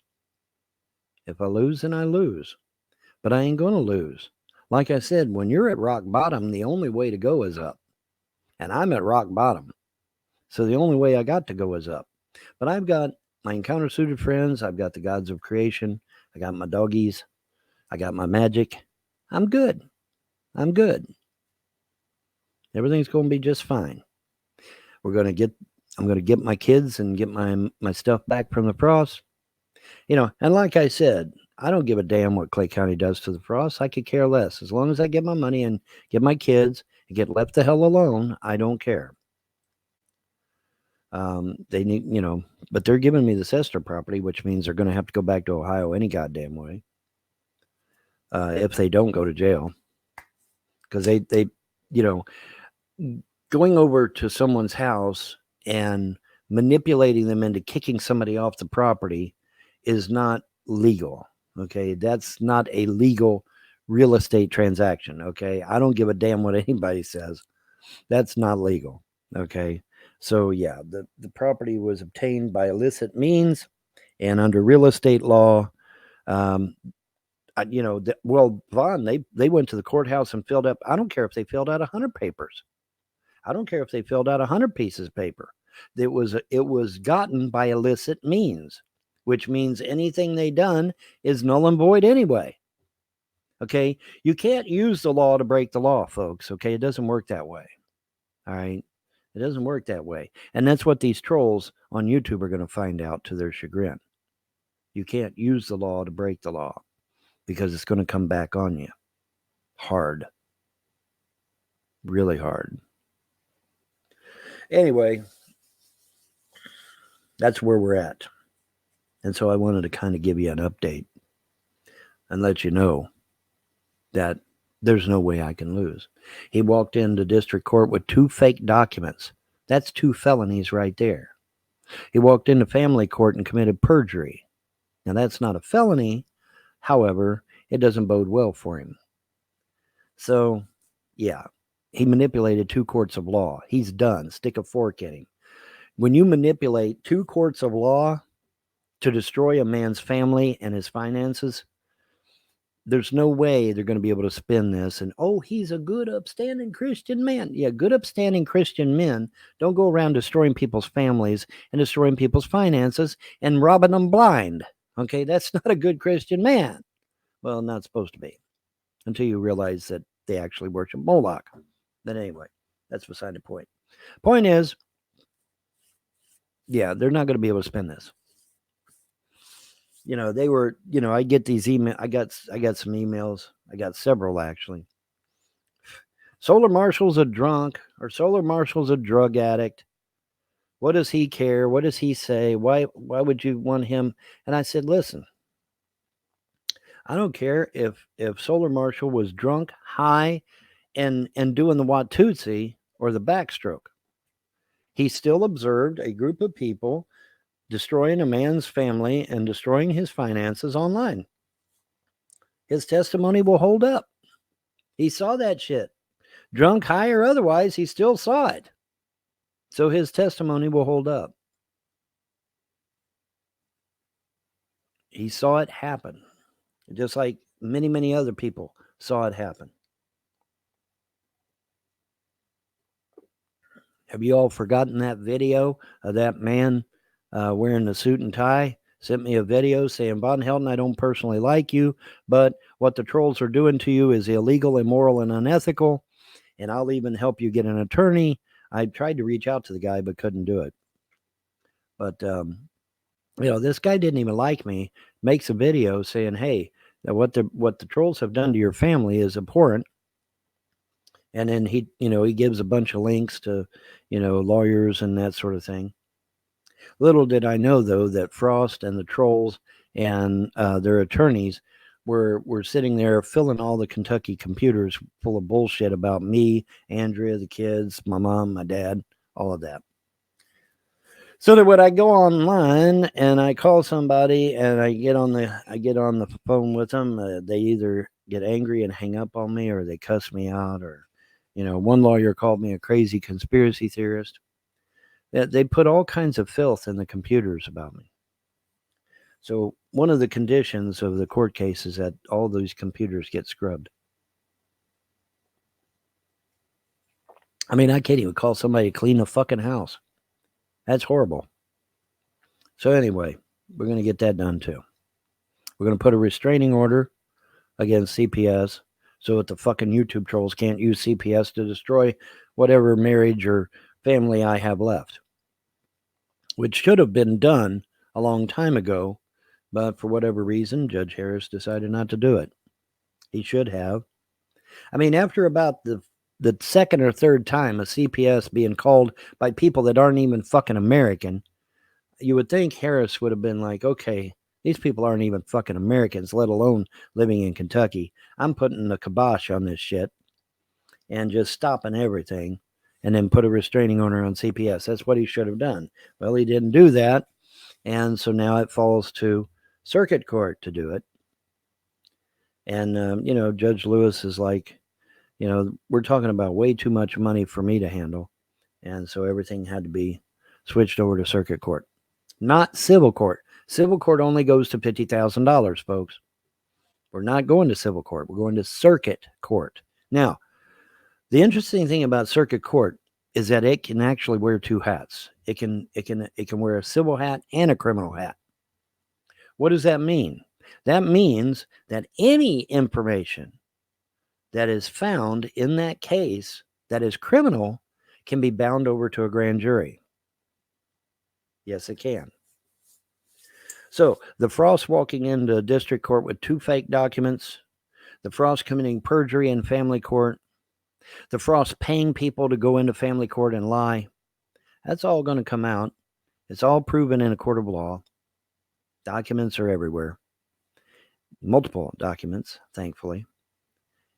If I lose, then I lose. But I ain't going to lose. Like I said, when you're at rock bottom, the only way to go is up. And I'm at rock bottom. So the only way I got to go is up. But I've got my encounter-suited friends. I've got the gods of creation. I got my doggies. I got my magic. I'm good. I'm good. Everything's going to be just fine. I'm going to get my kids and get my stuff back from the Frost. And like I said, I don't give a damn what Clay County does to the Frost. I could care less. As long as I get my money and get my kids and get left the hell alone, I don't care. They need, but they're giving me the Sester property, which means they're going to have to go back to Ohio any goddamn way. If they don't go to jail. Because they going over to someone's house and manipulating them into kicking somebody off the property is not legal. Okay. That's not a legal real estate transaction. Okay. I don't give a damn what anybody says. That's not legal. Okay. So yeah, the property was obtained by illicit means, and under real estate law, Vaughn, they went to the courthouse and filled up. I don't care if they filled out 100 papers. I don't care if they filled out 100 pieces of paper. It was gotten by illicit means, which means anything they done is null and void anyway. Okay, you can't use the law to break the law, folks. Okay, it doesn't work that way. All right, it doesn't work that way, and that's what these trolls on YouTube are going to find out to their chagrin. You can't use the law to break the law because it's going to come back on you hard, really hard. Anyway, that's where we're at. And so I wanted to kind of give you an update and let you know that there's no way I can lose. He walked into district court with 2 fake documents. That's 2 felonies right there. He walked into family court and committed perjury. Now, that's not a felony. However, it doesn't bode well for him. So, yeah, he manipulated 2 courts of law. He's done. Stick a fork in him. When you manipulate 2 courts of law to destroy a man's family and his finances, there's no way they're going to be able to spin this and, oh, he's a good, upstanding Christian man. Yeah, good, upstanding Christian men don't go around destroying people's families and destroying people's finances and robbing them blind. Okay, that's not a good Christian man. Well, not supposed to be, until you realize that they actually worship Moloch. But anyway, that's beside the point. Point is, yeah, they're not going to be able to spin this. They were, I get these emails. I got some emails. I got several actually. Solar Marshall's a drunk, or Solar Marshall's a drug addict. What does he care? What does he say? Why would you want him? And I said, listen, I don't care if Solar Marshall was drunk, high, and doing the Watusi or the backstroke. He still observed a group of people destroying a man's family and destroying his finances online. His testimony will hold up. He saw that shit. Drunk, high, or otherwise, he still saw it. So his testimony will hold up. He saw it happen, just like many, many other people saw it happen. Have you all forgotten that video of that man wearing the suit and tie? Sent me a video saying, Von Helton, I don't personally like you, but what the trolls are doing to you is illegal, immoral, and unethical, and I'll even help you get an attorney. I tried to reach out to the guy, but couldn't do it. But, this guy didn't even like me, makes a video saying, hey, what the trolls have done to your family is abhorrent. And then he gives a bunch of links to, lawyers and that sort of thing. Little did I know, though, that Frost and the trolls and their attorneys were sitting there filling all the Kentucky computers full of bullshit about me, Andrea, the kids, my mom, my dad, all of that. So that when I go online and I call somebody and I get on the phone with them, they either get angry and hang up on me, or they cuss me out, or one lawyer called me a crazy conspiracy theorist. They put all kinds of filth in the computers about me. So one of the conditions of the court case is that all those computers get scrubbed. I mean, I can't even call somebody to clean the fucking house. That's horrible. So anyway, we're going to get that done too. We're going to put a restraining order against CPS so that the fucking YouTube trolls can't use CPS to destroy whatever marriage or family I have left, which should have been done a long time ago, but for whatever reason, Judge Harris decided not to do it. He should have. I mean, after about the second or third time a CPS being called by people that aren't even fucking American, you would think Harris would have been like, okay, these people aren't even fucking Americans, let alone living in Kentucky. I'm putting the kibosh on this shit and just stopping everything, and then put a restraining order on CPS. That's what he should have done. Well, he didn't do that, and so now it falls to circuit court to do it. And, Judge Lewis is like, we're talking about way too much money for me to handle, and so everything had to be switched over to circuit court. Not civil court. Civil court only goes to $50,000, folks. We're not going to civil court. We're going to circuit court. Now, the interesting thing about circuit court is that it can actually wear two hats. It can wear a civil hat and a criminal hat. What does that mean? That means that any information that is found in that case that is criminal can be bound over to a grand jury. Yes, it can. So the Frost walking into district court with two fake documents, the Frost committing perjury in family court, the Frost paying people to go into family court and lie, that's all going to come out. It's all proven in a court of law. Documents are everywhere. Multiple documents, thankfully.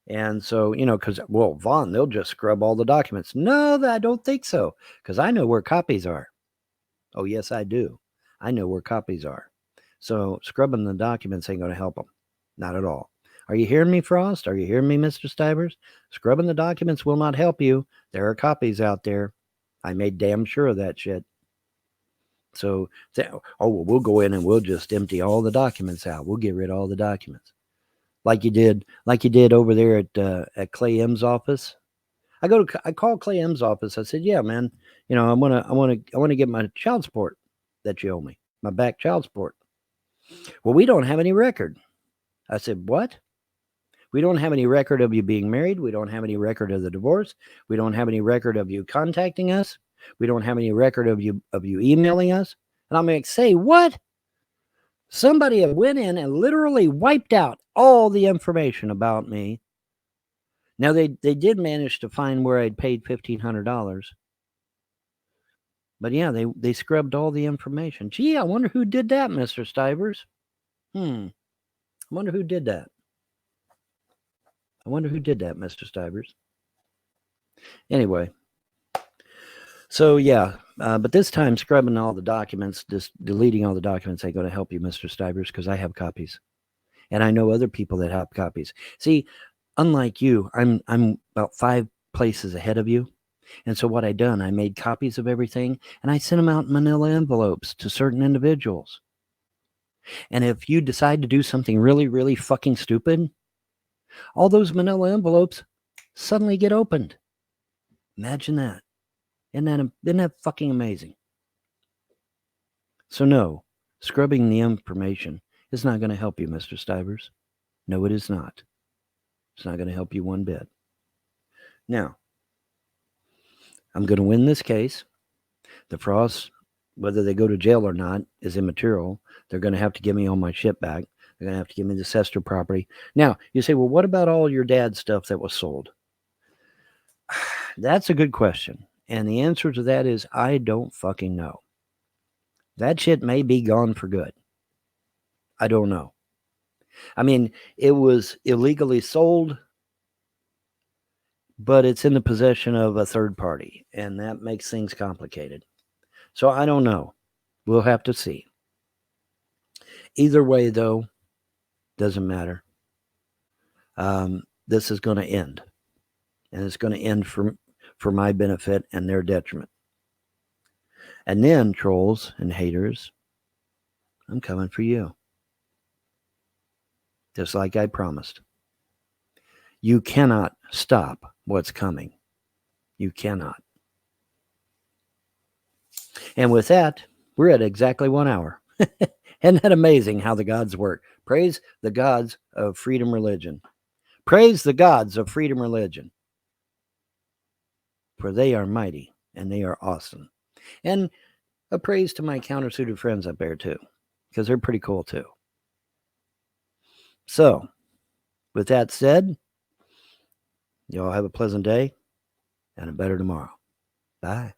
And so, because, Vaughn, they'll just scrub all the documents. No, I don't think so, because I know where copies are. Oh, yes, I do. I know where copies are. So scrubbing the documents ain't going to help them. Not at all. Are you hearing me, Frost? Are you hearing me, Mr. Stivers? Scrubbing the documents will not help you. There are copies out there. I made damn sure of that shit. So, we'll go in and we'll just empty all the documents out. We'll get rid of all the documents. Like you did over there at Clay M's office. I called Clay M's office. I said, yeah, man, I want to get my child support that you owe me, my back child support. Well, we don't have any record. I said, what? We don't have any record of you being married. We don't have any record of the divorce. We don't have any record of you contacting us. We don't have any record of you emailing us. And I'm like, say what? Somebody went in and literally wiped out all the information about me. Now, they did manage to find where I'd paid $1,500. But yeah, they scrubbed all the information. Gee, I wonder who did that, Mr. Stivers. I wonder who did that. Mr. Stivers. Anyway. So, yeah. But this time, scrubbing all the documents, just deleting all the documents ain't going to help you, Mr. Stivers, because I have copies. And I know other people that have copies. See, unlike you, I'm about 5 places ahead of you. And so what I done, I made copies of everything, and I sent them out in manila envelopes to certain individuals. And if you decide to do something really, really fucking stupid, all those manila envelopes suddenly get opened. Imagine that. Isn't that fucking amazing? So no, scrubbing the information is not going to help you, Mr. Stivers. No, it is not. It's not going to help you one bit. Now, I'm going to win this case. The Frosts, whether they go to jail or not, is immaterial. They're going to have to give me all my shit back. They're going to have to give me the Sester property. Now, you say, well, what about all your dad's stuff that was sold? That's a good question. And the answer to that is I don't fucking know. That shit may be gone for good. I don't know. I mean, it was illegally sold, but it's in the possession of a third party, and that makes things complicated. So I don't know. We'll have to see. Either way, though, doesn't matter. This is going to end, and it's going to end for my benefit and their detriment. And then, trolls and haters, I'm coming for you. Just like I promised. You cannot stop what's coming. You cannot. And with that, we're at exactly 1 hour. Isn't that amazing how the gods work? Praise the gods of freedom religion. Praise the gods of freedom religion. For they are mighty and they are awesome. And a praise to my countersuited friends up there too, because they're pretty cool too. So, with that said, y'all have a pleasant day and a better tomorrow. Bye.